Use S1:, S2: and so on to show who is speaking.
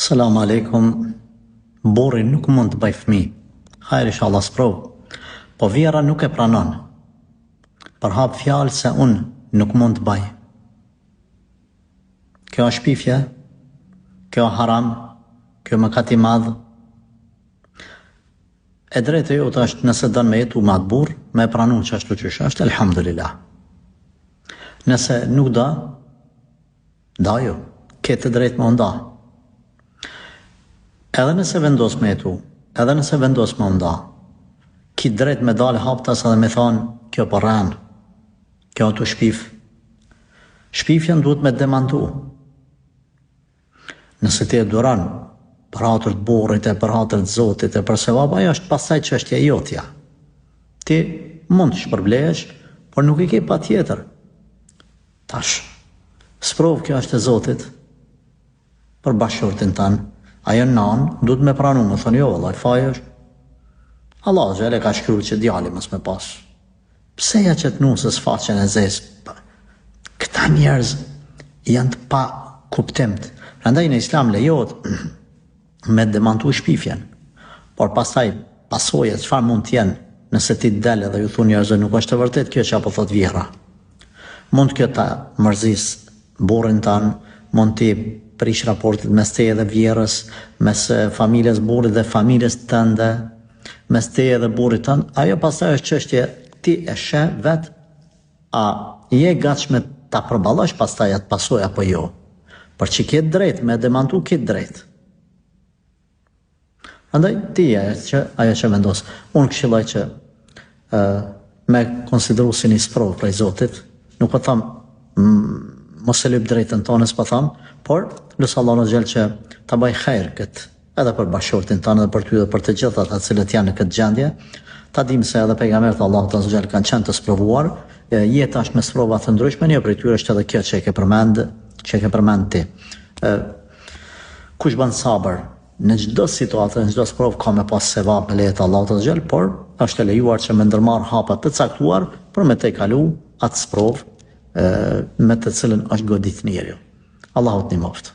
S1: Selam aleikum. Burri nuk mund të bëj fëmijë. Hajr inshallah sprov. Po vjera nuk e pranon. Përhap fjalë se unë nuk mund të bëj. Kjo është shpifje, kjo haram, kjo mëkat i madh. E drejtë jote është nëse dën me jetu me atë burr, me pranu që ashtu që është, elhamdulillah. Nëse nuk da, da jo, ke të drejtë me nda. Edhe nëse vendos me jetu, edhe nëse vendos me nda, ki drejt me dalë haptas edhe me thonë, kjo për ranë, kjo të shpif. Shpifjen duhet me demantu. Nëse ti e duran, për hatër të burrit, për hatër të Zotit, për sevap, ajo është pasaj që është jotja. Ti mund të shpërblesh, por nuk i ke pa tjetër. Tash, sprov kjo është e Zotit, për bashkërtin tanë, ajo nanë, duhet me pranu, më thonë jo, Allah, faj është. Allah gjele ka shkru që djali mës me pas. Pseja që të nusës faqen e zesë? Këta njerëz janë të pa kuptimt. Prandaj në Islam lejot me demantu shpifjen. Por pastaj pasojet çfarë mund të jenë nëse ti del dhe ju thunë njerëzve nuk është e vërtet kjo që apo thot vjera. Mund kjo ta mërzis burrin tanë, mund t'i prish raportet mes teje dhe vjerës, mes familjes burrit dhe familjes tënde, mes teje dhe burrit tënd. Ajo pastaj është çështje ti e sheh vet, a je gatshme ta përballosh pastaj atë pasojë apo jo. Për që ke drejt me demantu, ke drejt. Andaj ti ajo që vendos. Unë këshilloj që me konsideru si një sprov prej Zotit, nuk po tham mos e lyp drejtën tonës, po tham, por lutë Allah në gjellë që ta baj hajër këtë, edhe për bashkëshortin tonë dhe për ty dhe për të gjithat atë cilët janë në këtë gjendje. Ta dim se edhe pejgamberët e Allahut azza xal kanë qenë të sprovuar, jeta është me sprova të ndryshme, një prej tyre është edhe kjo që e ke përmend ti. Kush bën sabër në çdo situatë, në çdo sprovë ka me pas sevap me lejet e Allahut azza xal, por është e lejuar që me ndërmarr hapa të caktuar për me të kalu atë sprovë me të cilën është godit njeriu. Allahu të ndihmoft.